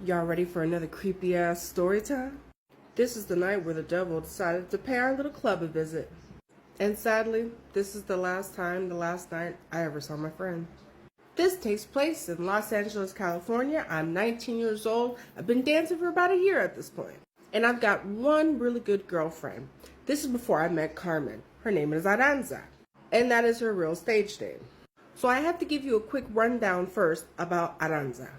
Y'all ready for another creepy ass story time? This is the night where the devil decided to pay our little club a visit. And sadly, this is the last night I ever saw my friend. This takes place in Los Angeles, California. I'm 19 years old. I've been dancing for about a year at this point. And I've got one really good girlfriend. This is before I met Carmen. Her name is Aranza. And that is her real stage name. So I have to give you a quick rundown first about Aranza.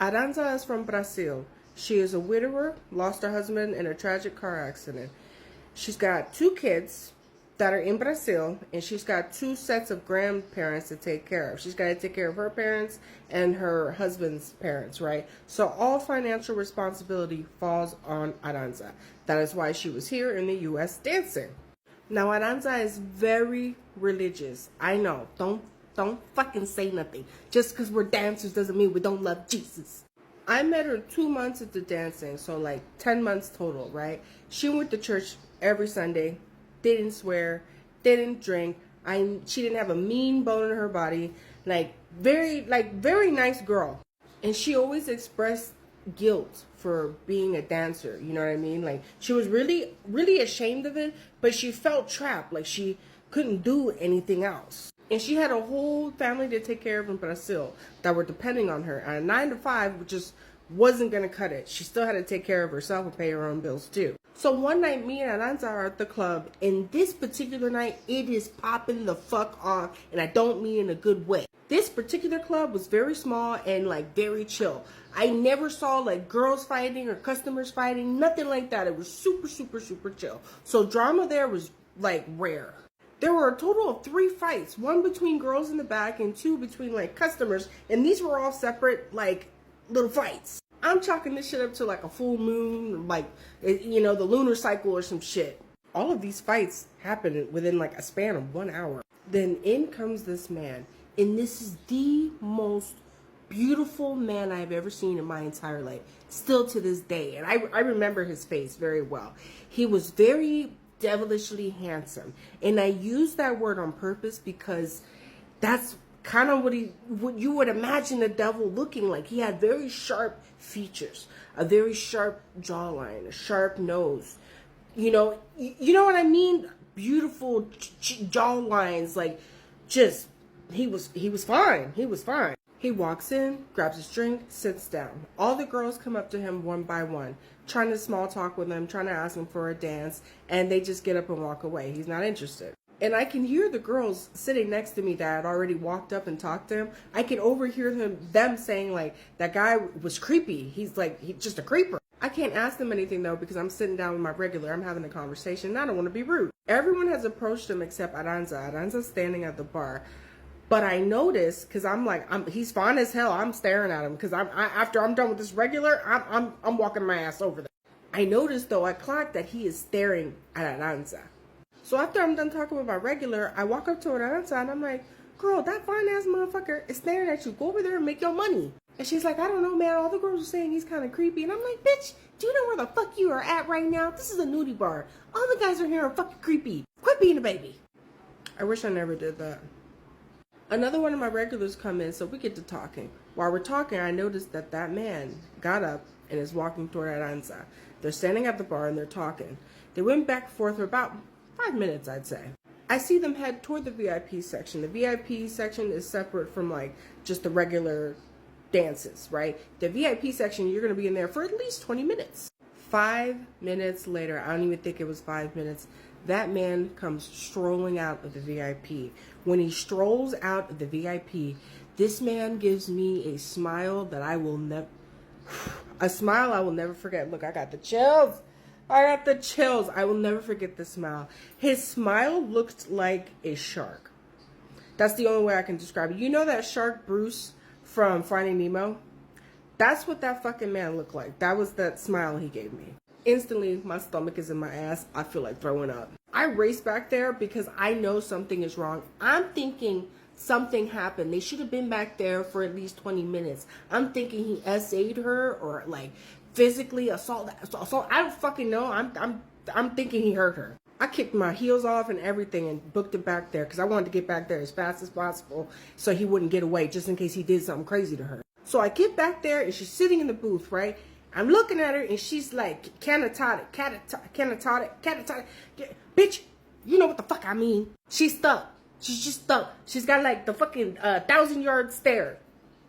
Aranza is from Brazil. She is a widower, lost her husband in a tragic car accident. She's got 2 kids that are in Brazil, and she's got 2 sets of grandparents to take care of. She's got to take care of her parents and her husband's parents, right? So all financial responsibility falls on Aranza. That is why she was here in the U.S. dancing. Now, Aranza is very religious. I know. Don't fucking say nothing. Just because we're dancers doesn't mean we don't love Jesus. I met her 2 months into dancing, so like 10 months total, right? She went to church every Sunday, didn't swear, didn't drink. She didn't have a mean bone in her body. Very nice girl. And she always expressed guilt for being a dancer, you know what I mean? Like, she was really, really ashamed of it, but she felt trapped, like she couldn't do anything else. And she had a whole family to take care of in Brazil that were depending on her. And a 9 to 5 just wasn't going to cut it. She still had to take care of herself and pay her own bills too. So one night, me and Aranza are at the club. And this particular night, it is popping the fuck off. And I don't mean in a good way. This particular club was very small and like very chill. I never saw like girls fighting or customers fighting. Nothing like that. It was super, super, super chill. So drama there was like rare. There were a total of 3 fights, 1 between girls in the back and 2 between like customers, and these were all separate like little fights. I'm chalking this shit up to like a full moon, like, you know, the lunar cycle or some shit. All of these fights happened within like a span of 1 hour. Then in comes this man, and this is the most beautiful man I've ever seen in my entire life, still to this day, and I remember his face very well. He was very devilishly handsome, and I use that word on purpose because that's kind of what you would imagine the devil looking like. He had very sharp features, a very sharp jawline, a sharp nose, you know what I mean? Beautiful jawlines, like, just he was fine. He walks in, grabs his drink, sits down. All the girls come up to him one by one, trying to small talk with him, trying to ask him for a dance, and they just get up and walk away. He's not interested. And I can hear the girls sitting next to me that had already walked up and talked to him. I can overhear them saying, like, that guy was creepy. He's just a creeper. I can't ask them anything, though, because I'm sitting down with my regular. I'm having a conversation, and I don't want to be rude. Everyone has approached him except Aranza. Aranza's standing at the bar. But I noticed, because he's fine as hell. I'm staring at him because after I'm done with this regular, I'm walking my ass over there. I noticed, though, I clocked that he is staring at Aranza. So after I'm done talking with my regular, I walk up to Aranza and I'm like, girl, that fine ass motherfucker is staring at you. Go over there and make your money. And she's like, I don't know, man. All the girls are saying he's kind of creepy. And I'm like, bitch, do you know where the fuck you are at right now? This is a nudie bar. All the guys are here are fucking creepy. Quit being a baby. I wish I never did that. Another one of my regulars come in, so we get to talking. While we're talking, I noticed that man got up and is walking toward Aranza. They're standing at the bar and they're talking. They went back and forth for about 5 minutes, I'd say. I see them head toward the VIP section. The VIP section is separate from like just the regular dances, right? The VIP section, you're going to be in there for at least 20 minutes. 5 minutes later, I don't even think it was 5 minutes, that man comes strolling out of the VIP. When he strolls out of the VIP, this man gives me a smile that I will never forget. Look, I got the chills. I will never forget the smile. His smile looked like a shark. That's the only way I can describe it. You know that shark Bruce from Finding Nemo? That's what that fucking man looked like. That was that smile he gave me. Instantly, my stomach is in my ass. I feel like throwing up. I race back there because I know something is wrong. I'm thinking something happened. They should have been back there for at least 20 minutes. I'm thinking he SA'd her or like physically assault. I don't fucking know. I'm thinking he hurt her. I kicked my heels off and everything and booked it back there because I wanted to get back there as fast as possible so he wouldn't get away just in case he did something crazy to her. So I get back there and she's sitting in the booth, right? I'm looking at her and she's like, catatonic. Bitch, you know what the fuck I mean. She's stuck. She's just stuck. She's got like the fucking 1,000-yard stare.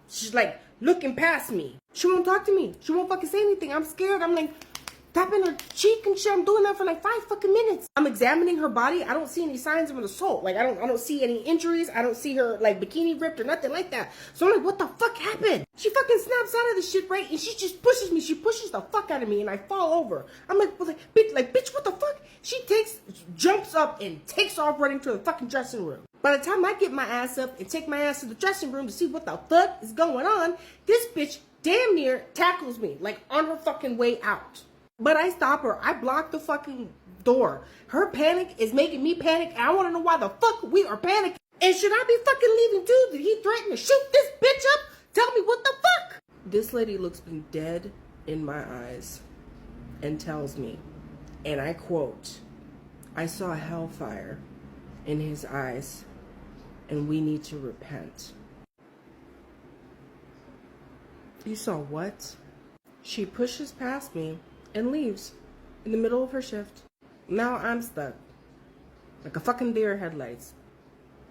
She's like looking past me. She won't talk to me. She won't fucking say anything. I'm scared. I'm like tapping her cheek and shit. I'm doing that for like 5 fucking minutes. I'm examining her body. I don't see any signs of an assault. Like I don't see any injuries. I don't see her like bikini ripped or nothing like that. So I'm like, what the fuck happened? She fucking snaps out of the shit, right? And she just pushes me. She pushes the fuck out of me and I fall over. I'm like, well, bitch, what the fuck? She jumps up and takes off running to the fucking dressing room. By the time I get my ass up and take my ass to the dressing room to see what the fuck is going on, this bitch damn near tackles me, like on her fucking way out. But I stop her. I block the fucking door. Her panic is making me panic. And I want to know why the fuck we are panicking. And should I be fucking leaving too? Did he threaten to shoot this bitch up? Tell me what the fuck. This lady looks me dead in my eyes and tells me, and I quote, I saw hellfire in his eyes and we need to repent. You saw what? She pushes past me and leaves in the middle of her shift. Now I'm stuck like a fucking deer headlights.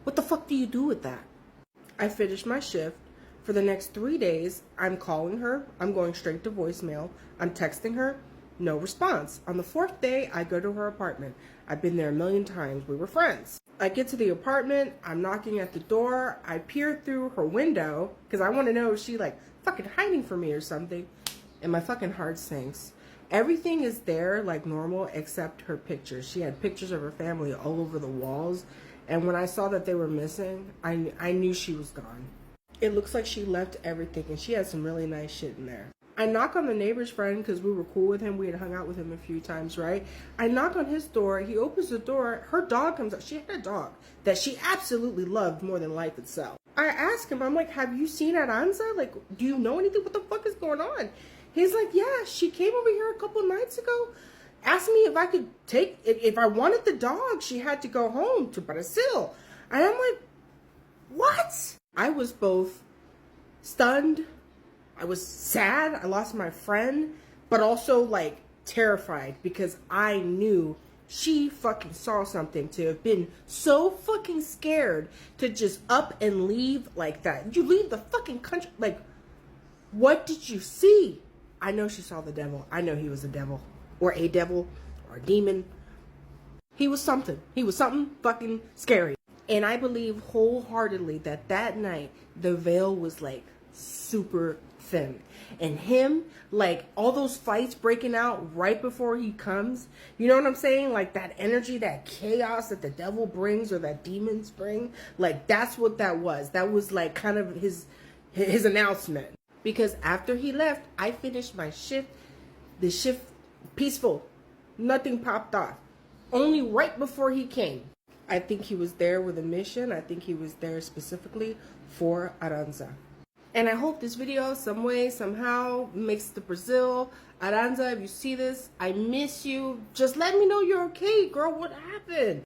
What the fuck do you do with that? I finished my shift. For the next 3 days, I'm calling her. I'm going straight to voicemail. I'm texting her. No response. On the 4th day, I go to her apartment. I've been there a million times. We were friends. I get to the apartment. I'm knocking at the door. I peer through her window because I want to know if she like fucking hiding from me or something. And my fucking heart sinks. Everything is there like normal except her pictures. She had pictures of her family all over the walls. And when I saw that they were missing, I knew she was gone. It looks like she left everything and she had some really nice shit in there. I knock on the neighbor's friend because we were cool with him. We had hung out with him a few times, right? I knock on his door. He opens the door. Her dog comes out. She had a dog that she absolutely loved more than life itself. I ask him, I'm like, have you seen Aranza? Like, do you know anything? What the fuck is going on? He's like, yeah, she came over here a couple nights ago. Asked me if I could if I wanted the dog, she had to go home to Brazil. And I'm like, what? I was both stunned. I was sad. I lost my friend, but also like terrified because I knew she fucking saw something to have been so fucking scared to just up and leave like that. You leave the fucking country. Like, what did you see? I know she saw the devil. I know he was a devil or a demon. He was something. He was something fucking scary. And I believe wholeheartedly that that night, the veil was like super thin. And him, like all those fights breaking out right before he comes, you know what I'm saying? Like that energy, that chaos that the devil brings or that demons bring, like that's what that was. That was like kind of his announcement. Because after he left, I finished my shift. The shift peaceful. Nothing popped off. Only right before he came. I think he was there with a mission. I think he was there specifically for Aranza. And I hope this video, some way, somehow, makes it to Brazil. Aranza, if you see this, I miss you. Just let me know you're okay, girl. What happened?